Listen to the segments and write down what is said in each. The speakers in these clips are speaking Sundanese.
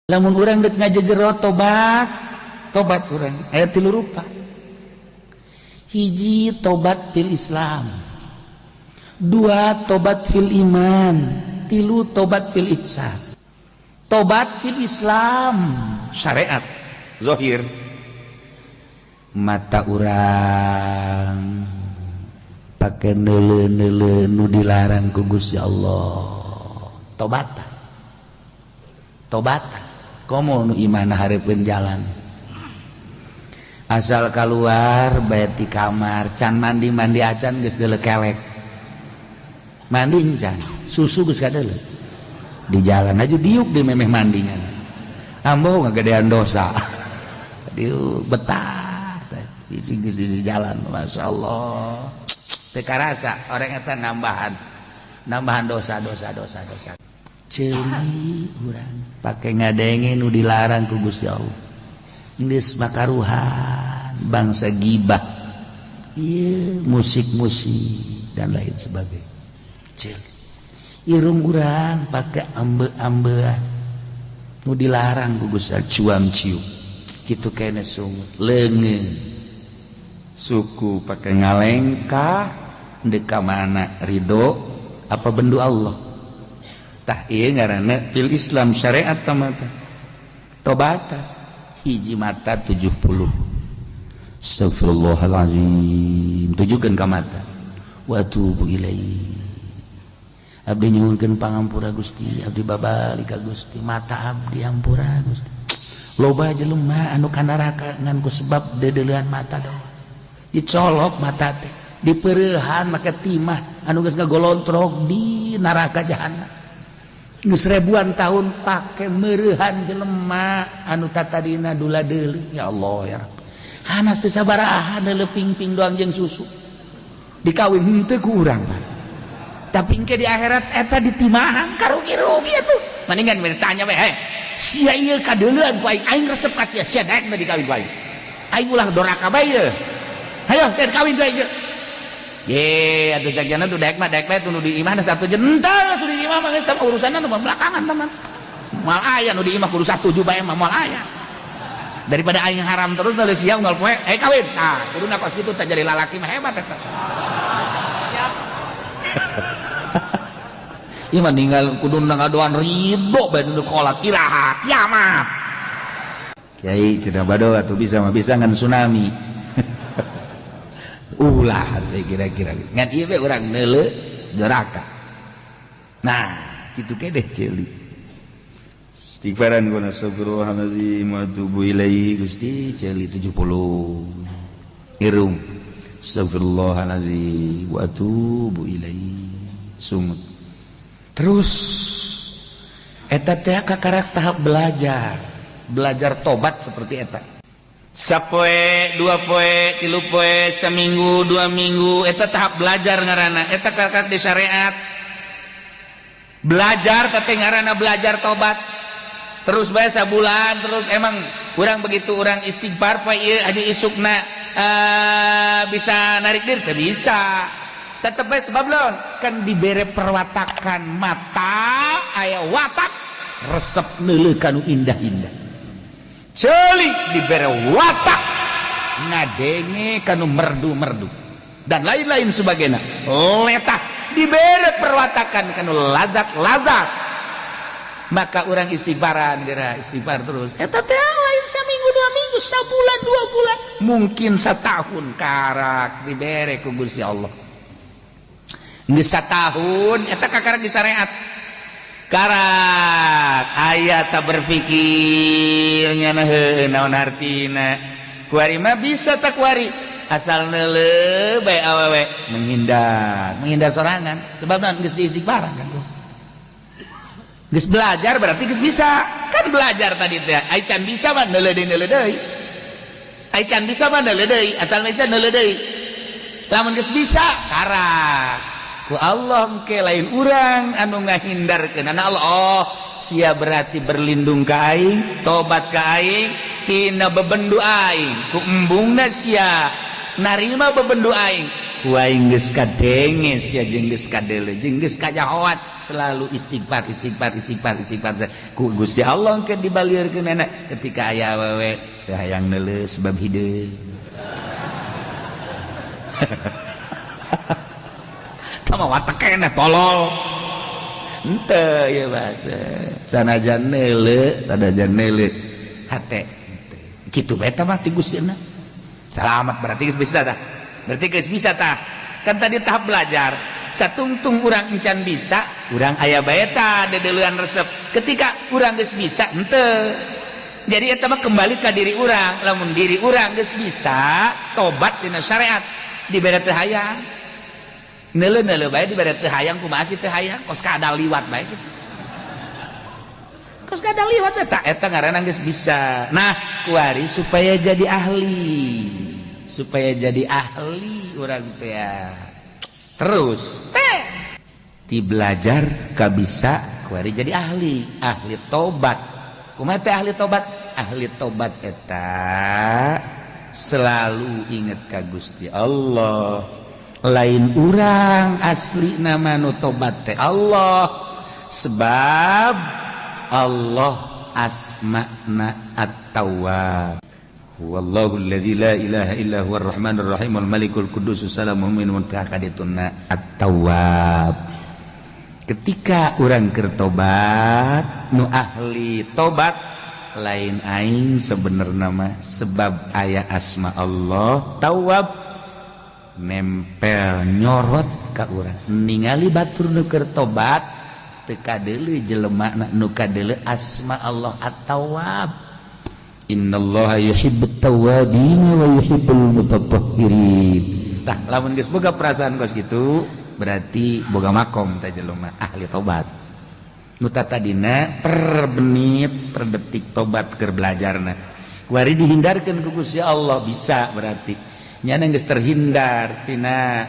Lamun urang dek ngajejero tobat urang aya 3 rupa. Hiji tobat fil Islam, 2 tobat fil iman, 3 tobat fil ihsan. Tobat fil Islam syariat zahir, mata urang pakai neule-neule nu dilarang ku Gusti Allah. Tobatan komo nu iman hareupeun jalan, asal keluar bae ti kamar can mandi acan geus deuleu kelek, mandi can susu geus kadeuleu di jalan aja diuk di memeh mandinya ambo ngagedean dosa diuk betah di jalan. Masya Allah teu karasa orang eta nambahan dosa ceuli urang pake ngadenge nu dilarang ku Gusti Allah, geus makaruhan, bangsa gibah, ieu musik dan lain sebagainya. Ceuli irung urang pake ambe-ambean nu dilarang ku Gusti Allah, cuam cium kitu kene sungut leungeun suku pake ngalengkah deuk ka mana ridho apa bendu Allah. Tah ieu ngaranna fil Islam syariat tamata tobatan hiji mata 70. Astagfirullahalazim tujukeun ka mata wa tubu ilaihi. Abdi nyuhunkeun pangampura Gusti, abdi babalik ka Gusti, mata abdi ampura Gusti. Loba jelema anu ka neraka ngan ku sebab dedeleuhan mata doang. Dicolok mata teh, dipeurehan make timah anu geus ngagolontrok di neraka jahanam. Geus ribuan tahun pake meurehan jelema anu tatadina dula deuleu. Ya Allah ya Rabb, hanas teu sabaraha deuleu ping-ping doang jeung susu dikawin henteu ku urang Pak. Tapi engke di akhirat eta ditimahan karugi-rugi atuh. Mendingan ditanya we, "Heh, sia ieu kadeuleuan ku aing resep ka sia daek na dikawin ku aing. Aing ulah doraka bae ye. Hayo saya kawin ku aing." Ye, atuh jagjana tuh daek mah tuh nu di imah na satu jental sudah di imah mah geus urusanna nu belakangan teman. Moal aya nu di imah kudu 1 bae mah moal aya. Daripada aing haram terus na sia unggal poe, kawin. Nah, kuduna kos kitu teh jadi lalaki mah hebat eta. Siap. Ieu mah ninggal kuduna ngadoan ridho bae nu kolak iraha kiamat. Kiai cenah bado atuh bisa mah bisa ngan tsunami. Ulah kira-kira ngan ieu we urang neuleu neraka. Nah kitu ke deh ceuli istighfaran kuna astagfirullahalazim wa atubu ilaihi. Gusti ceuli 70 irung astagfirullahalazim wa atubu ilaihi sungut terus eta teh kakarak tahap belajar tobat seperti eta. Sapoe, 2 poe, 3 poe, seminggu, 2 minggu, eta tahap belajar ngaranna. Eta kakak di syariat. Belajar teh ngaranna belajar tobat. Terus bae sabulan, terus emang urang begitu urang istighfar poe ieu adi isukna bisa narik diri teh bisa. Tetep bae sebab lawan kan dibere perwatakan mata aya watak resep neuleuh kanu indah-indah. Ceuli dibere watak ngadenge kanu merdu-merdu dan lain-lain sebagainya. Letah dibere perwatakan kanu lazat-lazat. Maka orang istighfaran geura istighfar terus. Eta teh lain saminggu 2 minggu, sabulan 2 bulan, mungkin setahun karak dibere ku Gusti Allah. Geus satahun eta kakarak di syariat. Karak aya tak berpikirnya naon artina kuari mah bisa tak kuari asal neuleuh bae awewe menghindar sorangan sebab geus diistighfaran kan geus belajar berarti geus bisa kan belajar tadi teh ai can bisa mah neuleuh deui ai can bisa mah neuleuh deui asal bisa neuleuh deui lamun geus bisa karak ku Allah engke lain urang anu ngahindarkeun Allah. Oh sia berarti berlindung ka aing, tobat ka aing tina bebendu aing ku embungna sia narima bebendu aing waing geus kadenges ya jeung geus kadeuleu jeung geus kajahoat selalu istighfar ku Gusti Allah ke dibalieurkeun anak ketika aya awewe teu hayang neuleuh sebab hideung tama watekna tolol henteu ya bahasa sanajan neuleuh hate kitu bae tah mah ti Gustina selamat berarti geus bisa tah kan tadi tahap belajar satungtung urang encan bisa urang aya bae tah dedeuleuan resep ketika urang geus bisa henteu jadi eta mah kembali ka diri urang lamun diri urang geus bisa tobat dina syariat dibere teu hayang neuleuh bae dibere teu hayang kumaha sih teu hayang kos kada liwat bae kitu kos kada liwat eta ngaranna geus bisa nah kuari supaya jadi ahli urang teh ya terus ti belajar ka bisa kuari jadi ahli tobat kumaha teh ahli tobat eta selalu inget ka Gusti Allah lain urang asli nama nu tobat teh Allah sebab Allah asma'na at-tawwab wallahu alladzi la ilaha illa huwar rahmanur rahim wal malikul quddus salamul mu'minun kadituna at-tawwab ketika urang keur tobat nu ahli tobat lain aing sebenarnya mah sebab aya asma Allah tawwab nempel nyorot ka urang ningali batur nu keur tobat teu kadeuleu jelema nu kadeuleu asma Allah at-tawwab innallaha yuhibbut tawwabin wa yuhibbul mutatahhirin tah lamun geus boga perasaan kos kitu berarti boga makom teh jelema ahli tobat nu tadina per menit per detik tobat keur belajarna kuari dihindarkeun ku Gusti Allah bisa berarti nyana geus terhindar tina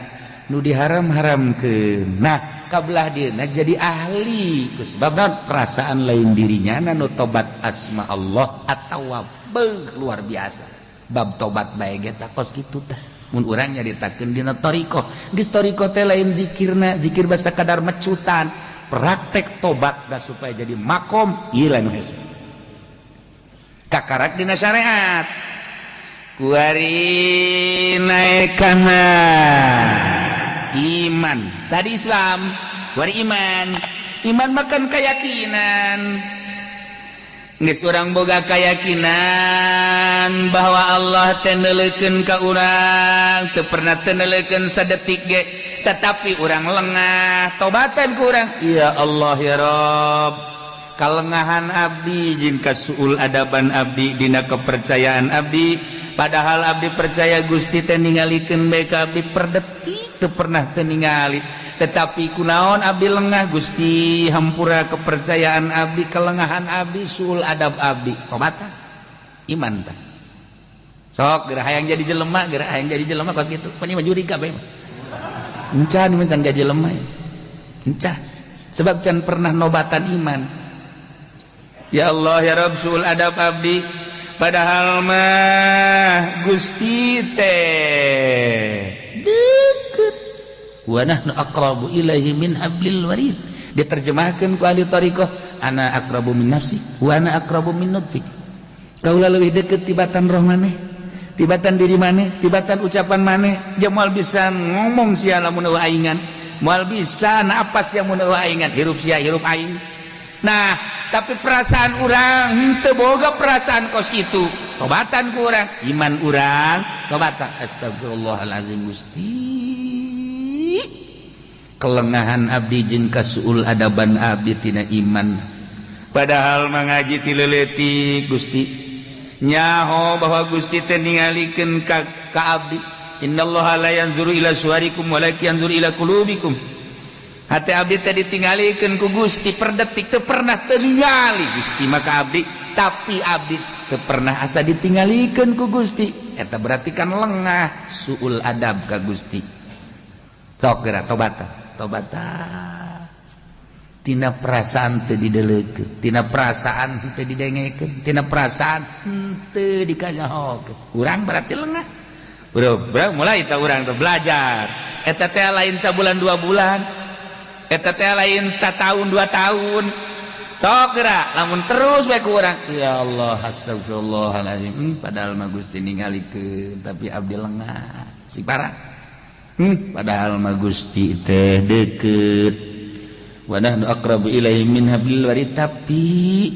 nu diharam-haramkeun nah kabelah dina jadi ahli sebab perasaan lain dirinya nu tobat asma Allah at-tawwab luar biasa bab tobat bae ge tah kos kitu tah mun urang nyaritakeun dina thariqah geus thariqah teh lain zikirna zikir basa kadar mecutan praktek tobat da supaya jadi makom ieu lain hese kakarak dina syariat kuari naekana iman tadi Islam kuari iman makan keyakinan geus urang boga keyakinan bahwa Allah teh neuleukeun ka urang teu pernah teu neuleukeun sadetik ge tetapi urang lengah tobatan ku urang ya Allah ya Rabb kalengahan abdi jeung kasuul adaban abdi dina kepercayaan abdi padahal abdi percaya Gusti teh ningalikeun bae ka abdi per detik teu pernah teu ningali tetapi kunaon abdi lengah Gusti hampura kepercayaan abdi kelengahan abdi suul adab abdi tobatan iman tah sok geura hayang jadi jelema kos kitu panya mah juri kabeh encan mencan jadi jelema encah sebab can pernah nobatan iman ya Allah ya Rabb suul adab abdi padahal mah Gusti teh deukeut wa nahnu aqrabu ilaihi min hablil warid diterjemahkeun ku ahli thariqah ana aqrabu min nafsi wa ana aqrabu min nutfi kaula leuwih deukeut tibatan roh maneh tibatan diri maneh tibatan ucapan maneh jeung moal bisa ngomong sia lamun eueuh aingan moal bisa napas yang mun eueuh aingan hirup sia hirup aing nah tapi perasaan urang henteu boga perasaan kos kitu tobatan ku urang iman urang tobatan astagfirullahalazim Gusti kelengahan abdi jeung kasuul adaban abdi tina iman padahal mangaji ti leuleutik Gusti nyaho bahwa Gusti teh ningalikeun ka abdi innallaha la yanzuru ila suwarikum walakin yanzuru ila qulubikum hati abdi teh ditinggalikeun ku Gusti per detik teu pernah teu ningali Gusti maka abdi tapi abdi teu pernah asa ditinggalikeun ku Gusti eta berarti kan lengah suul adab ka Gusti sok geura tobatan tina perasaan teu dideleukeun tina perasaan teu didengekeun tina perasaan teu dikanyahokeun urang berarti lengah bro mulai ta urang teh belajar eta teh lain sabulan 2 bulan eta teh lain satahun 2 tahun sok geura lamun terus bae ku urang ya Allah astagfirullahalazim padahal mah Gusti ningalikeun tapi abdi lengah si parah padahal mah Gusti teh deukeut wa nahnu aqrabu ilaihi min hablil warid tapi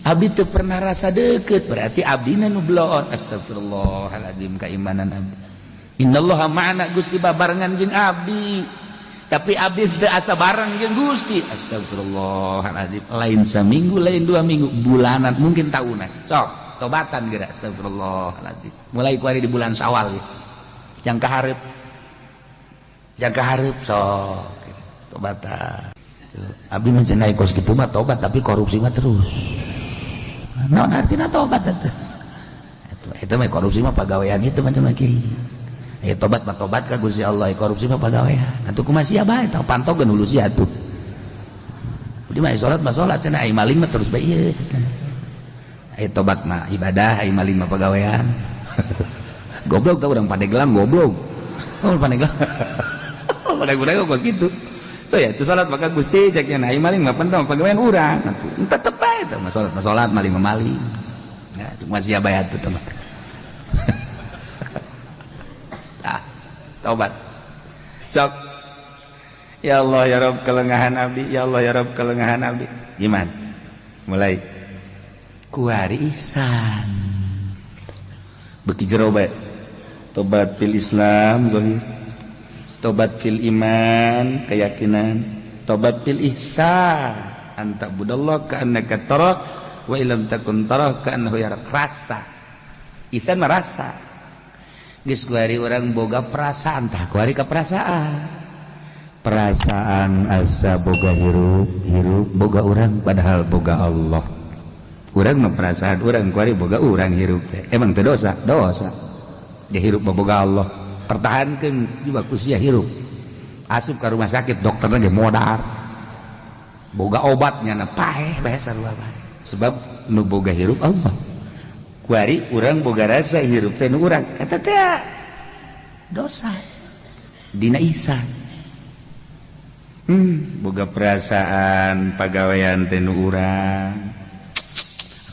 abdi teu pernah rasa deukeut berarti abdina nu bloon astagfirullahalazim keimanan abdi innallaha ma'ana Gusti babarengan jeung abdi tapi abdi teu asa bareng jeung Gusti astagfirullahalazim lain saminggu lain 2 minggu bulanan mungkin tahunan sok tobatan geura astagfirullahalazim mulai ku hari di bulan Syawal ya jang kahareup sok tobatan abdi mah cenah kos kitu mah tobat tapi korupsi mah terus naon artina tobat itu mah korupsi mah pagawean itu macam kieu tobat mah tobat ka Gusti Allah korupsi mah pagawean atuh kumaha sia bae tah pantogeun hulu sia atuh di mah salat mah salat cenah ai maling mah terus bae ieu ai tobat mah ibadah ai maling mah pagawean goblok tah urang Pandeglang goblok Pandeglang budak-budak kok kitu tuh ya itu salat maka Gusti cek nya ai maling mah pentong pagawean urang atuh tetep bae tah mah salat maling mah maling ya itu mah sia bae atuh tah tobat sok ya Allah ya Rabb kelengahan abdi ya Allah ya Rabb kelengahan abdi gimana mulai kuari ihsan beki jero bae tobat fil Islam zahir tobat fil iman keyakinan tobat fil ihsan anta budallah ka annaka tarak wa illam takun tarak ka annahu yarak rasa ihsan mah rasa geus kuari urang boga perasaan tah kuari ka perasaan asa boga hirup boga urang padahal boga Allah urang mah perasaan urang kuari boga urang hirup teh emang teu dosa ya hirup boga Allah pertahankeun jiwa ku sia hirup asup ka rumah sakit dokterna ge modar boga obatnya na paeh bae sarua bae sebab nu boga hirup Allah kuari urang boga rasa hirup teh nu urang eta teh dosa dina ihsan boga perasaan pagawean teh nu urang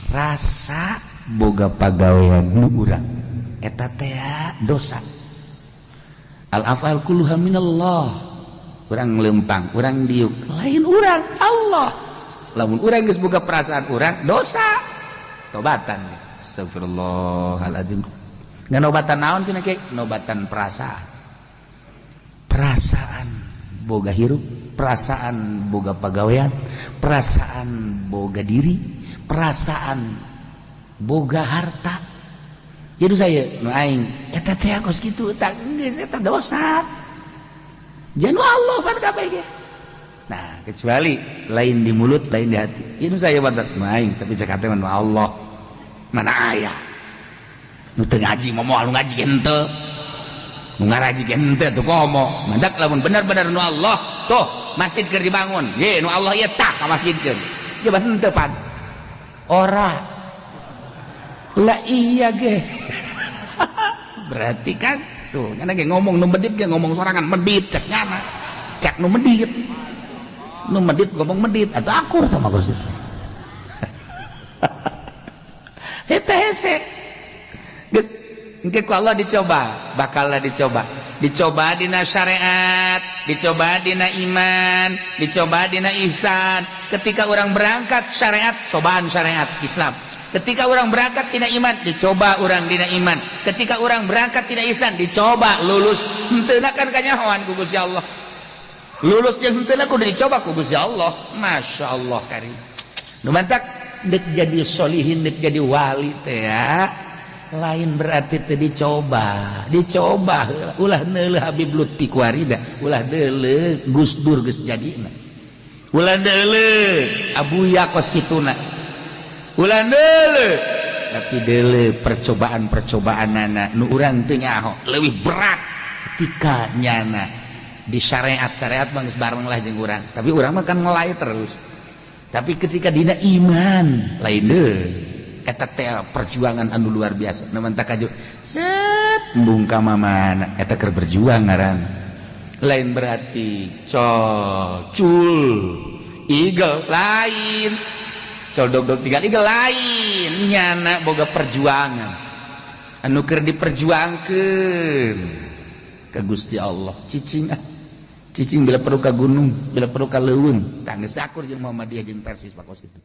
rasa boga pagawean nu urang eta teh dosa al afal kulluha minallah urang lempang urang diuk lain urang Allah lamun urang geus boga perasaan urang dosa tobatan astagfirullahaladzim ngan obatan naon cenah kiai nobatan perasaan boga hirup perasaan boga pagawean perasaan boga diri perasaan boga harta jadi saya nu aing eta teh kos kitu eta geus eta dosa janu Allah pan kabeh ge nah kecuali lain di mulut lain di hati itu saya badak nu aing tapi cek hate mah Allah mana aya nu teu ngaji momoal nu ngaji ge henteu nu ngaraji ge henteu tuh komo mandak lamun bener-bener nu Allah tuh masjid keur dibangun ye nu Allah ieu tah ka masjidkeun ge henteu pan ora lah iya ge berarti kan tuh nyana ge ngomong nu medit ge ngomong sorangan medit cek nyana cek nu medit ngomong medit atau akur sama Gusti eta hese geus engke ku Allah bakallah dicoba dina syariat dicoba dina iman dicoba dina ihsan ketika orang berangkat syariat cobaan syariat Islam ketika orang berangkat dina iman dicoba orang dina iman ketika orang berangkat dina ihsan dicoba lulus henteuna kan kanyahoan ku Gusti Allah lulus jeung henteuna kudu dicoba ku Gusti Allah masyaallah karim nu mantak dek jadi solihin dek jadi wali teh ya lain berarti teh dicoba ulah neuleuh Habib Lutfi Kuarida ulah deuleuh Gus Dur geus jadina ulah deuleuh Abuya kos kituna ulah deuleuh tapi deuleuh percobaan-percobaanana nu urang teu nyaho leuwih berat ketika nyana di syariat mah geus bareng lah jeung urang tapi urang mah kan ngelai terus tapi ketika dina iman lain deh eta teh perjuangan anu luar biasa namun tak kaju set embung ka mamana eta keur berjuang ngaran lain berarti cul eagle lain col dog tinggal eagle lain nyana boga perjuangan anu keur diperjuangkeun ka Gusti Allah cicing bila perlu ka gunung bila perlu ka leuweung tanggeus akur jeung Muhammadiyah jeung Persis pakos kitu